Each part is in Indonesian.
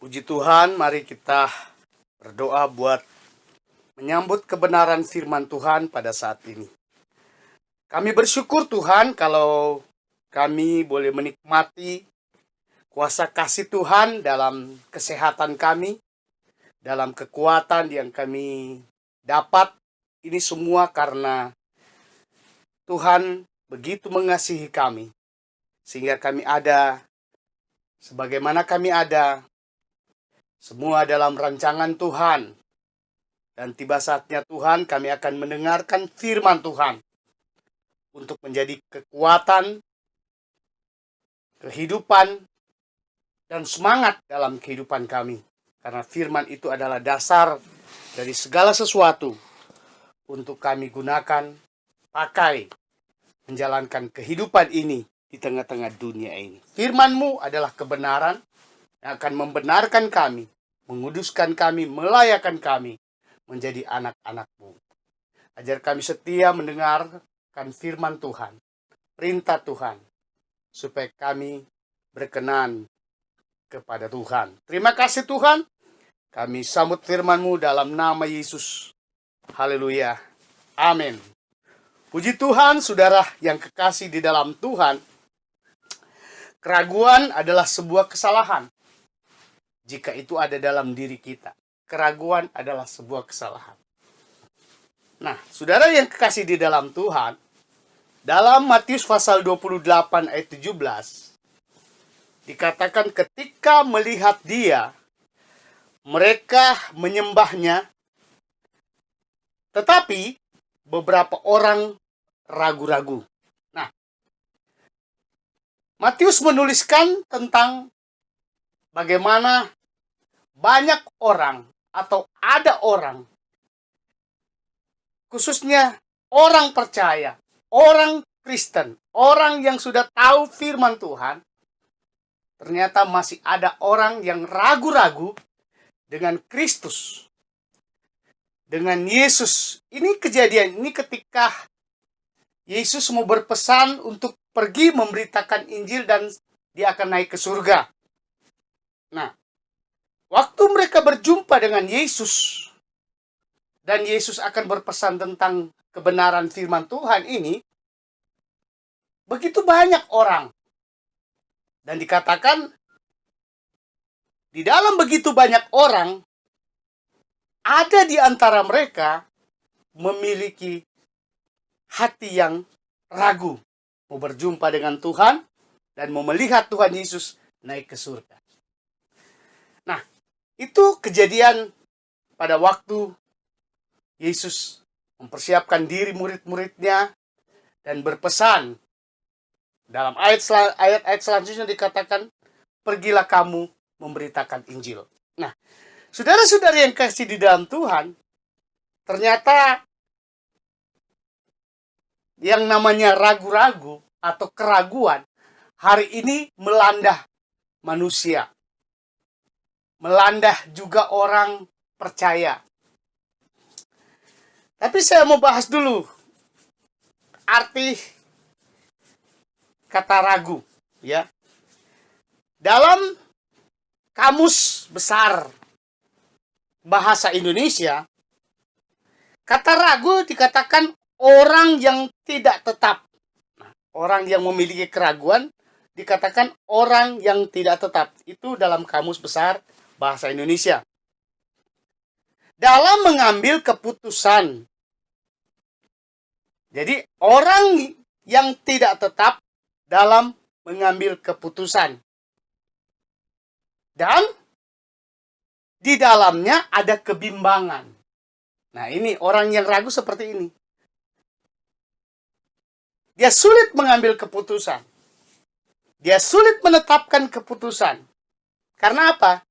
Puji Tuhan, mari kita berdoa buat menyambut kebenaran firman Tuhan pada saat ini. Kami bersyukur Tuhan kalau kami boleh menikmati kuasa kasih Tuhan dalam kesehatan kami, dalam kekuatan yang kami dapat. Ini semua karena Tuhan begitu mengasihi kami, sehingga kami ada sebagaimana kami ada. Semua dalam rancangan Tuhan. Dan tiba saatnya Tuhan kami akan mendengarkan firman Tuhan. Untuk menjadi kekuatan, kehidupan, dan semangat dalam kehidupan kami. Karena firman itu adalah dasar dari segala sesuatu. Untuk kami gunakan, pakai, menjalankan kehidupan ini di tengah-tengah dunia ini. Firman-Mu adalah kebenaran yang akan membenarkan kami, menguduskan kami, melayakan kami menjadi anak-anak-Mu. Ajar kami setia mendengarkan firman Tuhan, perintah Tuhan, supaya kami berkenan kepada Tuhan. Terima kasih Tuhan, kami sambut firman-Mu dalam nama Yesus. Haleluya. Amin. Puji Tuhan, saudara yang kekasih di dalam Tuhan, keraguan adalah sebuah kesalahan. Jika itu ada dalam diri kita, keraguan adalah sebuah kesalahan. Nah, saudara yang kekasih di dalam Tuhan, dalam Matius pasal 28 ayat 17, dikatakan ketika melihat dia, mereka menyembahnya, tetapi beberapa orang ragu-ragu. Nah, Matius menuliskan tentang bagaimana banyak orang atau ada orang, khususnya orang percaya, orang Kristen, orang yang sudah tahu firman Tuhan, ternyata masih ada orang yang ragu-ragu dengan Kristus, dengan Yesus. Ini kejadian, ini ketika Yesus mau berpesan untuk pergi memberitakan Injil dan dia akan naik ke surga. Nah, waktu mereka berjumpa dengan Yesus, dan Yesus akan berpesan tentang kebenaran firman Tuhan ini, begitu banyak orang. Dan dikatakan, di dalam begitu banyak orang, ada di antara mereka memiliki hati yang ragu, mau berjumpa dengan Tuhan, dan mau melihat Tuhan Yesus naik ke surga. Nah, itu kejadian pada waktu Yesus mempersiapkan diri murid-muridnya dan berpesan. Dalam ayat-ayat selanjutnya dikatakan, pergilah kamu memberitakan Injil. Nah, saudara-saudara yang kasih di dalam Tuhan, ternyata yang namanya ragu-ragu atau keraguan hari ini melanda manusia. Melanda juga orang percaya. Tapi saya mau bahas dulu arti kata ragu, ya. Dalam kamus besar bahasa Indonesia, kata ragu dikatakan orang yang tidak tetap. Nah, orang yang memiliki keraguan dikatakan orang yang tidak tetap. Itu dalam kamus besar bahasa Indonesia. Dalam mengambil keputusan. Jadi orang yang tidak tetap dalam mengambil keputusan. Dan di dalamnya ada kebimbangan. Nah, ini orang yang ragu seperti ini. Dia sulit mengambil keputusan. Dia sulit menetapkan keputusan. Karena apa?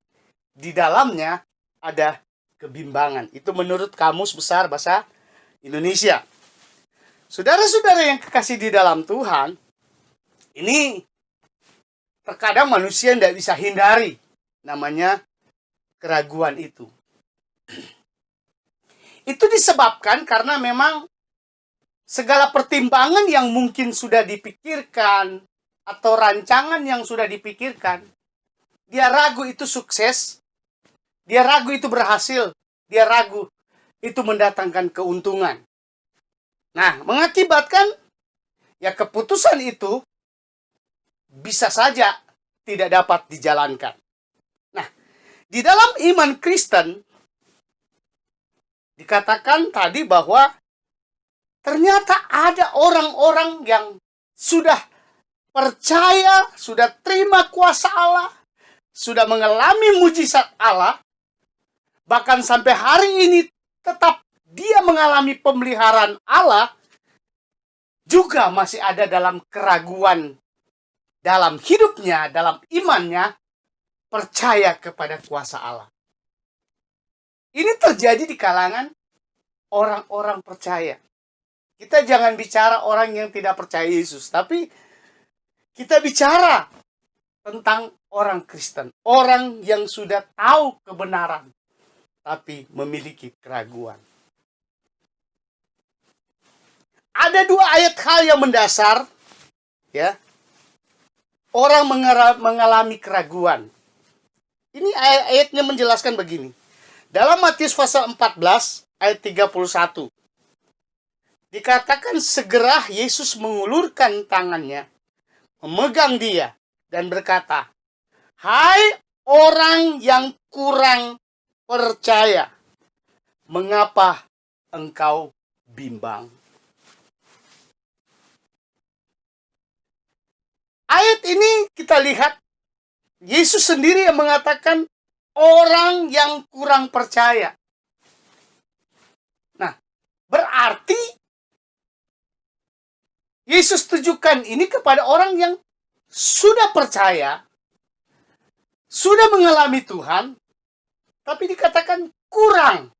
Di dalamnya ada kebimbangan. Itu menurut kamus besar bahasa Indonesia. Saudara-saudara yang kekasih di dalam Tuhan, ini terkadang manusia tidak bisa hindari namanya keraguan itu. Itu disebabkan karena memang segala pertimbangan yang mungkin sudah dipikirkan atau rancangan yang sudah dipikirkan, dia ragu itu sukses Dia ragu itu berhasil. Dia ragu itu mendatangkan keuntungan. Nah, mengakibatkan ya keputusan itu bisa saja tidak dapat dijalankan. Nah, di dalam iman Kristen dikatakan tadi bahwa ternyata ada orang-orang yang sudah percaya, sudah terima kuasa Allah, sudah mengalami mujizat Allah, bahkan sampai hari ini tetap dia mengalami pemeliharaan Allah, juga masih ada dalam keraguan dalam hidupnya, dalam imannya, percaya kepada kuasa Allah. Ini terjadi di kalangan orang-orang percaya. Kita jangan bicara orang yang tidak percaya Yesus, tapi kita bicara tentang orang Kristen, orang yang sudah tahu kebenaran, tapi memiliki keraguan. Ada dua ayat hal yang mendasar, ya, orang mengalami keraguan. Ini ayatnya menjelaskan begini. Dalam Matius pasal 14 ayat 31. Dikatakan segera Yesus mengulurkan tangannya, memegang dia dan berkata, "Hai orang yang kurang percaya, mengapa engkau bimbang?" Ayat ini kita lihat Yesus sendiri yang mengatakan orang yang kurang percaya. Nah, berarti Yesus tujukan ini kepada orang yang sudah percaya, sudah mengalami Tuhan, tapi dikatakan kurang.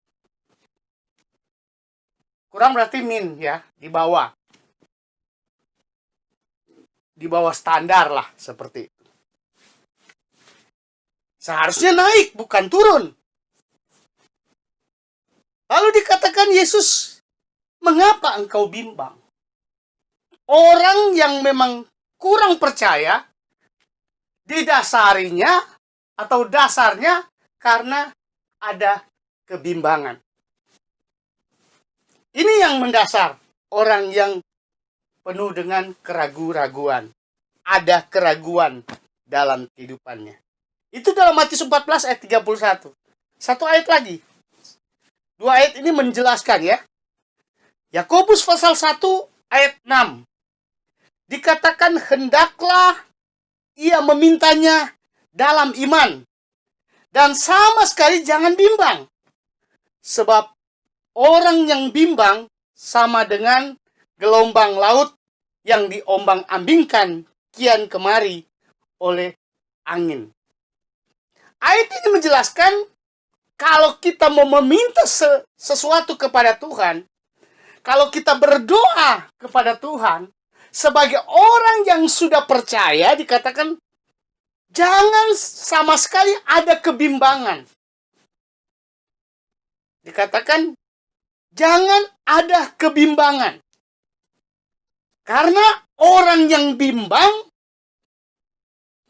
Kurang berarti min, ya, di bawah. Di bawah standar lah, seperti itu. Seharusnya naik, bukan turun. Lalu dikatakan Yesus, "Mengapa engkau bimbang?" Orang yang memang kurang percaya, didasarinya atau dasarnya karena ada kebimbangan. Ini yang mendasar orang yang penuh dengan keraguan-raguan. Ada keraguan dalam kehidupannya. Itu dalam Matius 14 ayat 31. Satu ayat lagi. Dua ayat ini menjelaskan, ya. Yakobus pasal 1 ayat 6. Dikatakan hendaklah ia memintanya dalam iman. Dan sama sekali jangan bimbang. Sebab orang yang bimbang sama dengan gelombang laut yang diombang-ambingkan kian kemari oleh angin. Ayat ini menjelaskan kalau kita mau meminta sesuatu kepada Tuhan, kalau kita berdoa kepada Tuhan, sebagai orang yang sudah percaya, dikatakan jangan sama sekali ada kebimbangan. Dikatakan jangan ada kebimbangan. Karena orang yang bimbang,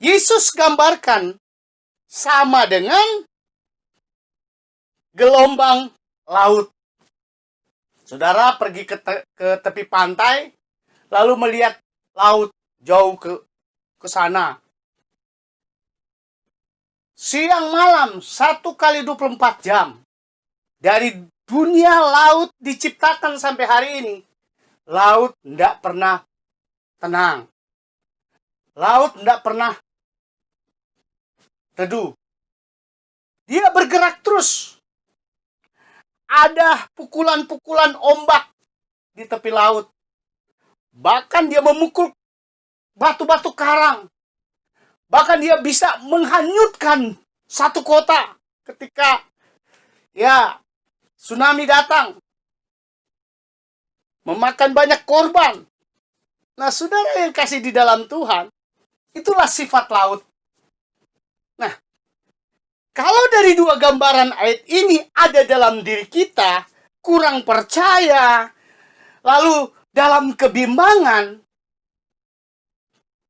Yesus gambarkan sama dengan gelombang laut. Saudara pergi ke tepi pantai, lalu melihat laut jauh ke sana. Siang malam 1 kali 24 jam. Dari dunia laut diciptakan sampai hari ini, laut tidak pernah tenang. Laut tidak pernah teduh. Dia bergerak terus. Ada pukulan-pukulan ombak di tepi laut. Bahkan dia memukul batu-batu karang. Bahkan dia bisa menghanyutkan satu kota ketika tsunami datang. Memakan banyak korban. Nah, saudara yang kasih di dalam Tuhan, itulah sifat laut. Nah, kalau dari dua gambaran ayat ini ada dalam diri kita, kurang percaya, lalu dalam kebimbangan,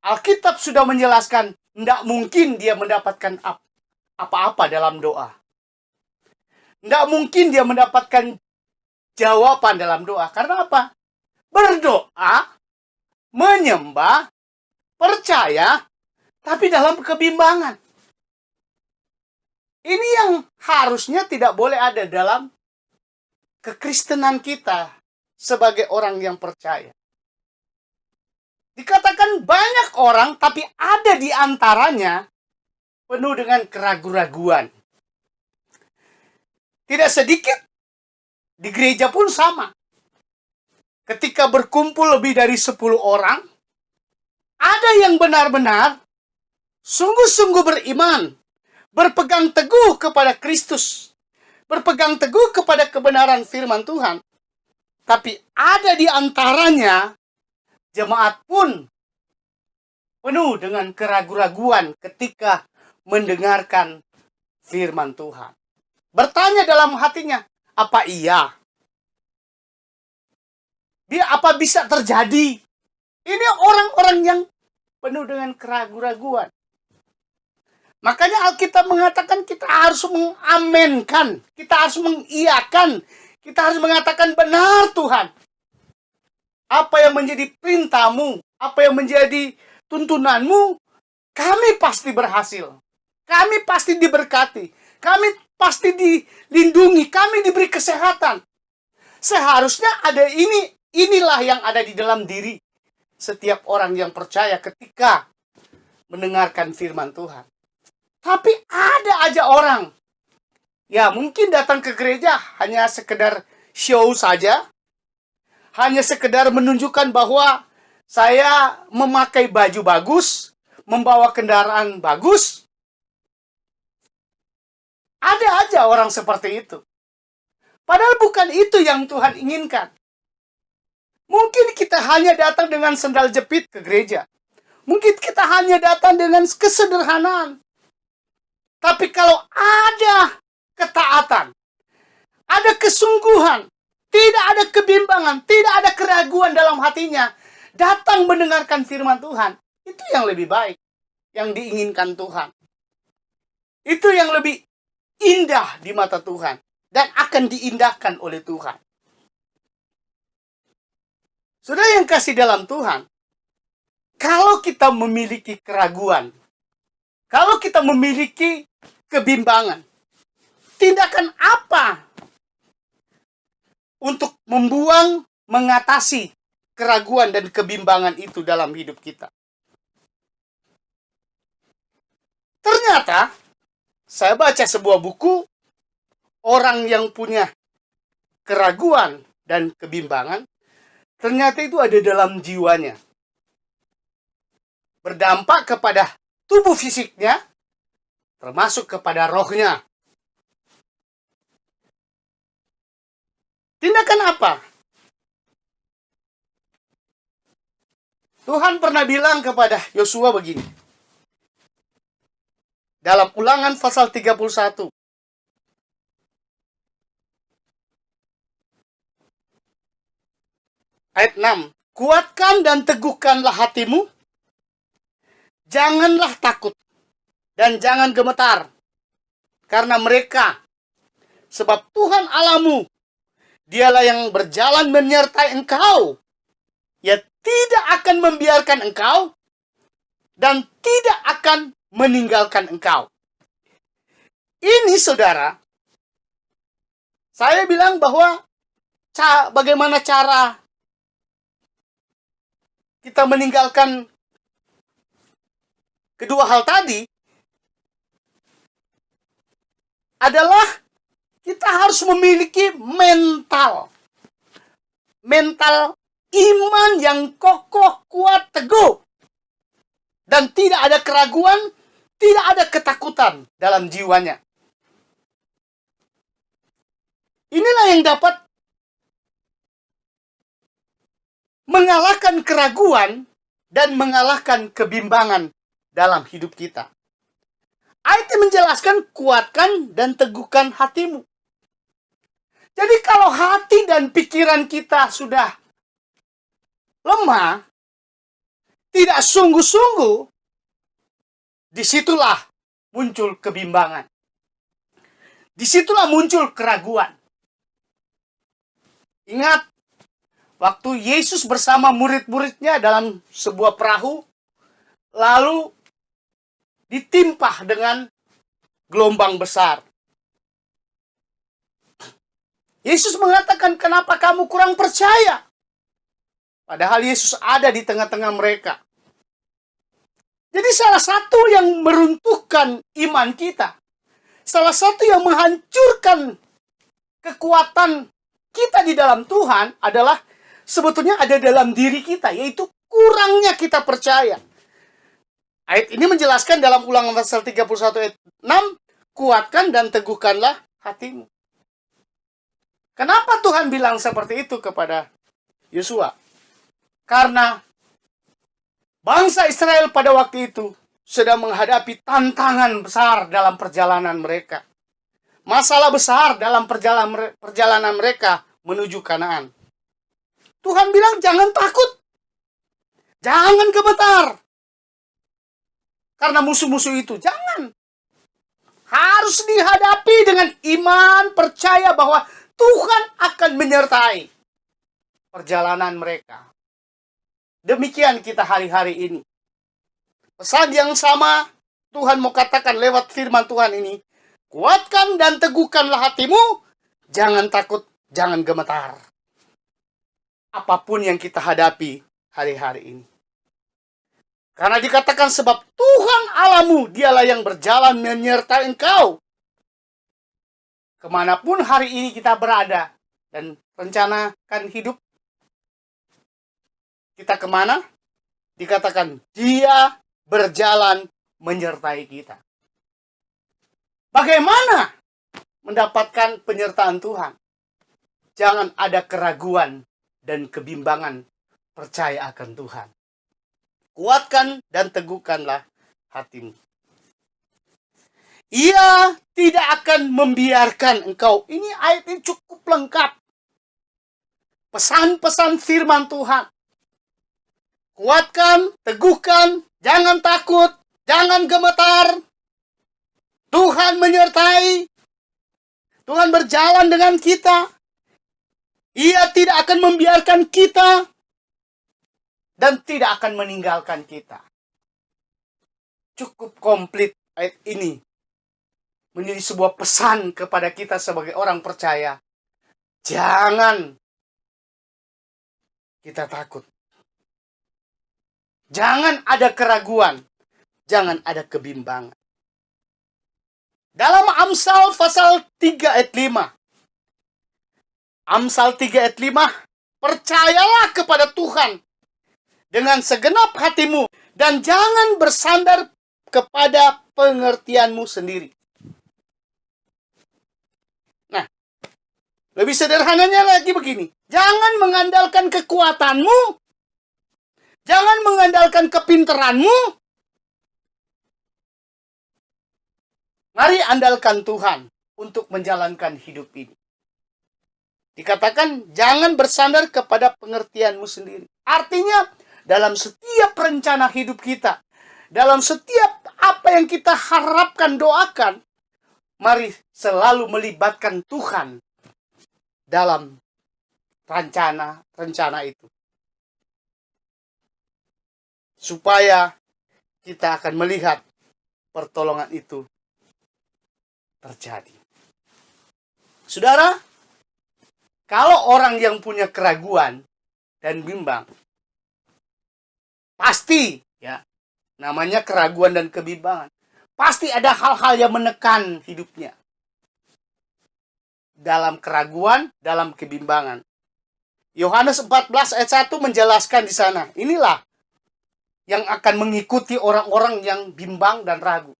Alkitab sudah menjelaskan, tidak mungkin dia mendapatkan apa-apa dalam doa. Nggak mungkin dia mendapatkan jawaban dalam doa. Karena apa? Berdoa, menyembah, percaya, tapi dalam kebimbangan. Ini yang harusnya tidak boleh ada dalam kekristenan kita sebagai orang yang percaya. Dikatakan banyak orang, tapi ada di antaranya penuh dengan keraguan-raguan. Tidak sedikit di gereja pun sama. Ketika berkumpul lebih dari 10 orang, ada yang benar-benar sungguh-sungguh beriman, berpegang teguh kepada Kristus, berpegang teguh kepada kebenaran firman Tuhan. Tapi ada di antaranya jemaat pun penuh dengan keraguan-raguan ketika mendengarkan firman Tuhan. Bertanya dalam hatinya, apa iya? Apa bisa terjadi? Ini orang-orang yang penuh dengan keraguan-raguan. Makanya Alkitab mengatakan kita harus mengamenkan, kita harus mengiyakan, kita harus mengatakan benar Tuhan. Apa yang menjadi perintahmu, apa yang menjadi tuntunanmu, kami pasti berhasil. Kami pasti diberkati. Kami pasti dilindungi. Kami diberi kesehatan. Seharusnya ada inilah yang ada di dalam diri setiap orang yang percaya ketika mendengarkan firman Tuhan. Tapi ada aja orang, ya mungkin datang ke gereja hanya sekedar show saja, hanya sekedar menunjukkan bahwa saya memakai baju bagus, membawa kendaraan bagus. Ada aja orang seperti itu. Padahal bukan itu yang Tuhan inginkan. Mungkin kita hanya datang dengan sendal jepit ke gereja. Mungkin kita hanya datang dengan kesederhanaan. Tapi kalau ada ketaatan, ada kesungguhan, tidak ada kebimbangan, tidak ada keraguan dalam hatinya, datang mendengarkan firman Tuhan, itu yang lebih baik, yang diinginkan Tuhan. Itu yang lebih indah di mata Tuhan, dan akan diindahkan oleh Tuhan. Saudara yang kasih dalam Tuhan, kalau kita memiliki keraguan, kalau kita memiliki kebimbangan, tindakan apa untuk membuang, mengatasi keraguan dan kebimbangan itu dalam hidup kita? Ternyata, saya baca sebuah buku, orang yang punya keraguan dan kebimbangan, ternyata itu ada dalam jiwanya. Berdampak kepada tubuh fisiknya, termasuk kepada rohnya. Tindakan apa? Tuhan pernah bilang kepada Yosua begini. Dalam Ulangan pasal 31. Ayat 6. Kuatkan dan teguhkanlah hatimu. Janganlah takut. Dan jangan gemetar, karena mereka, sebab Tuhan Allahmu, dialah yang berjalan menyertai engkau. Ia tidak akan membiarkan engkau, dan tidak akan meninggalkan engkau. Ini saudara, saya bilang bahwa bagaimana cara kita meninggalkan kedua hal tadi, adalah kita harus memiliki mental iman yang kokoh, kuat, teguh, dan tidak ada keraguan, tidak ada ketakutan dalam jiwanya. Inilah yang dapat mengalahkan keraguan dan mengalahkan kebimbangan dalam hidup kita. Ayat menjelaskan kuatkan dan teguhkan hatimu. Jadi kalau hati dan pikiran kita sudah lemah, tidak sungguh-sungguh, disitulah muncul kebimbangan. Disitulah muncul keraguan. Ingat, waktu Yesus bersama murid-muridnya dalam sebuah perahu, lalu ditimpa dengan gelombang besar. Yesus mengatakan, kenapa kamu kurang percaya? Padahal Yesus ada di tengah-tengah mereka. Jadi salah satu yang meruntuhkan iman kita, salah satu yang menghancurkan kekuatan kita di dalam Tuhan adalah sebetulnya ada dalam diri kita, yaitu kurangnya kita percaya. Ayat ini menjelaskan dalam Ulangan pasal 31 ayat 6, kuatkan dan teguhkanlah hatimu. Kenapa Tuhan bilang seperti itu kepada Yosua? Karena bangsa Israel pada waktu itu sedang menghadapi tantangan besar dalam perjalanan mereka. Masalah besar dalam perjalanan mereka menuju Kanaan. Tuhan bilang, jangan takut. Jangan gemetar. Karena musuh-musuh itu, jangan. Harus dihadapi dengan iman, percaya bahwa Tuhan akan menyertai perjalanan mereka. Demikian kita hari-hari ini. Pesan yang sama Tuhan mau katakan lewat firman Tuhan ini. Kuatkan dan teguhkanlah hatimu, jangan takut, jangan gemetar. Apapun yang kita hadapi hari-hari ini. Karena dikatakan sebab Tuhan Allahmu, dialah yang berjalan menyertai engkau. Kemanapun hari ini kita berada dan rencanakan hidup, kita kemana? Dikatakan dia berjalan menyertai kita. Bagaimana mendapatkan penyertaan Tuhan? Jangan ada keraguan dan kebimbangan, percaya akan Tuhan. Kuatkan dan teguhkanlah hatimu. Ia tidak akan membiarkan engkau. Ini ayat ini cukup lengkap. Pesan-pesan firman Tuhan. Kuatkan, teguhkan, jangan takut, jangan gemetar. Tuhan menyertai. Tuhan berjalan dengan kita. Ia tidak akan membiarkan kita dan tidak akan meninggalkan kita. Cukup komplit ayat ini menjadi sebuah pesan kepada kita sebagai orang percaya. Jangan kita takut. Jangan ada keraguan. Jangan ada kebimbangan. Dalam Amsal pasal 3 ayat 5. Amsal 3 ayat 5. Percayalah kepada Tuhan dengan segenap hatimu dan jangan bersandar kepada pengertianmu sendiri. Nah, lebih sederhananya lagi begini. Jangan mengandalkan kekuatanmu. Jangan mengandalkan kepintaranmu. Mari andalkan Tuhan untuk menjalankan hidup ini. Dikatakan jangan bersandar kepada pengertianmu sendiri. Artinya dalam setiap rencana hidup kita, dalam setiap apa yang kita harapkan, doakan, mari selalu melibatkan Tuhan dalam rencana itu. Supaya kita akan melihat pertolongan itu terjadi. Saudara, kalau orang yang punya keraguan dan bimbang, pasti ya, namanya keraguan dan kebimbangan, pasti ada hal-hal yang menekan hidupnya. Dalam keraguan, dalam kebimbangan. Yohanes 14 ayat 1 menjelaskan di sana. Inilah yang akan mengikuti orang-orang yang bimbang dan ragu.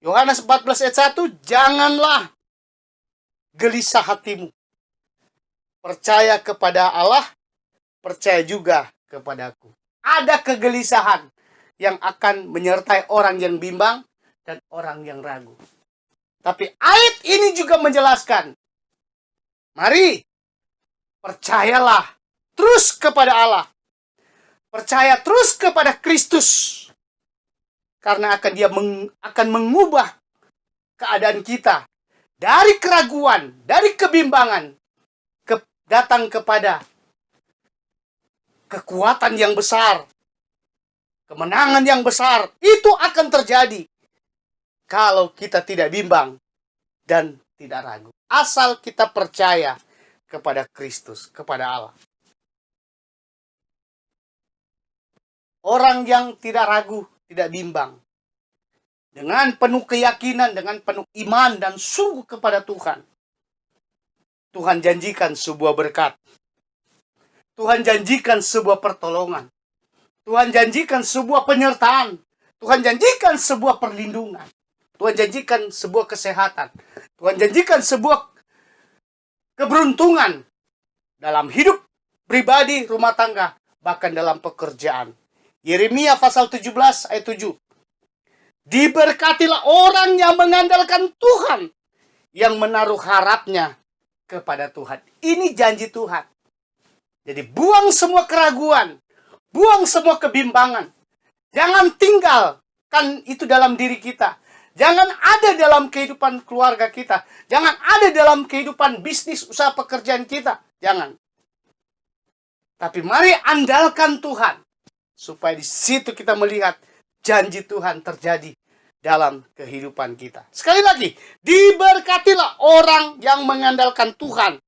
Yohanes 14 ayat 1, janganlah gelisah hatimu. Percaya kepada Allah, percaya juga kepadaku. Ada kegelisahan yang akan menyertai orang yang bimbang dan orang yang ragu. Tapi ayat ini juga menjelaskan, mari percayalah terus kepada Allah. Percaya terus kepada Kristus. Karena dia akan mengubah keadaan kita dari keraguan, dari kebimbangan, datang kepada kekuatan yang besar, kemenangan yang besar. Itu akan terjadi kalau kita tidak bimbang dan tidak ragu. Asal kita percaya kepada Kristus, kepada Allah. Orang yang tidak ragu, tidak bimbang, dengan penuh keyakinan, dengan penuh iman dan sungguh kepada Tuhan, Tuhan janjikan sebuah berkat. Tuhan janjikan sebuah pertolongan. Tuhan janjikan sebuah penyertaan. Tuhan janjikan sebuah perlindungan. Tuhan janjikan sebuah kesehatan. Tuhan janjikan sebuah keberuntungan dalam hidup pribadi, rumah tangga, bahkan dalam pekerjaan. Yeremia pasal 17 ayat 7. Diberkatilah orang yang mengandalkan Tuhan, yang menaruh harapnya kepada Tuhan. Ini janji Tuhan. Jadi buang semua keraguan, buang semua kebimbangan. Jangan tinggalkan itu dalam diri kita. Jangan ada dalam kehidupan keluarga kita. Jangan ada dalam kehidupan bisnis, usaha pekerjaan kita. Jangan. Tapi mari andalkan Tuhan, supaya di situ kita melihat janji Tuhan terjadi dalam kehidupan kita. Sekali lagi, diberkatilah orang yang mengandalkan Tuhan,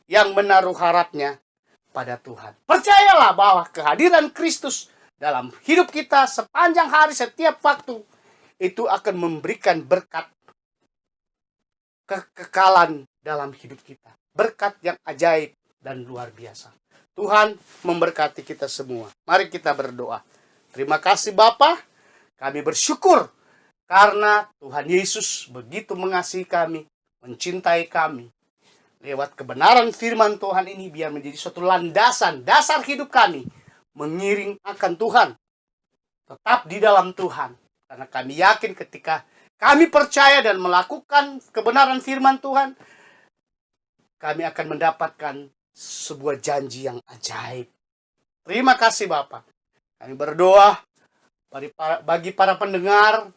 yang menaruh harapnya pada Tuhan. Percayalah bahwa kehadiran Kristus dalam hidup kita sepanjang hari, setiap waktu, itu akan memberikan berkat kekekalan dalam hidup kita. Berkat yang ajaib dan luar biasa. Tuhan memberkati kita semua. Mari kita berdoa. Terima kasih Bapa, kami bersyukur karena Tuhan Yesus begitu mengasihi kami, mencintai kami. Lewat kebenaran firman Tuhan ini biar menjadi suatu landasan, dasar hidup kami mengiring akan Tuhan. Tetap di dalam Tuhan. Karena kami yakin ketika kami percaya dan melakukan kebenaran firman Tuhan, kami akan mendapatkan sebuah janji yang ajaib. Terima kasih Bapak. Kami berdoa bagi para pendengar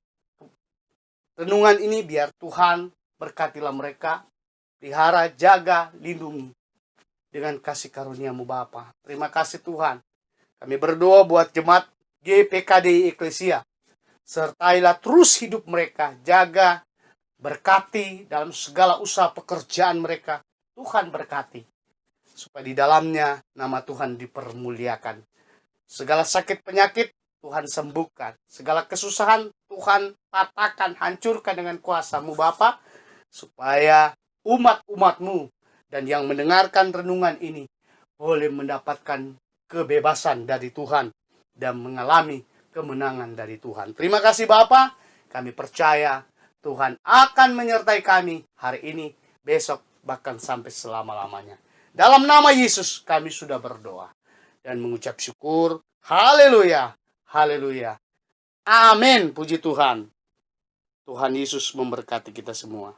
renungan ini, biar Tuhan berkatilah mereka, pelihara, jaga, lindungi dengan kasih karunia-Mu Bapa. Terima kasih Tuhan. Kami berdoa buat jemaat GPKD Eklesia. Sertailah terus hidup mereka, jaga, berkati dalam segala usaha pekerjaan mereka. Tuhan berkati, supaya di dalamnya nama Tuhan dipermuliakan. Segala sakit penyakit Tuhan sembuhkan. Segala kesusahan Tuhan patahkan, hancurkan dengan kuasa-Mu Bapa, supaya umat-umat-Mu dan yang mendengarkan renungan ini boleh mendapatkan kebebasan dari Tuhan dan mengalami kemenangan dari Tuhan. Terima kasih Bapa. Kami percaya Tuhan akan menyertai kami hari ini, besok, bahkan sampai selama-lamanya. Dalam nama Yesus kami sudah berdoa dan mengucap syukur. Haleluya, haleluya. Amin, puji Tuhan. Tuhan Yesus memberkati kita semua.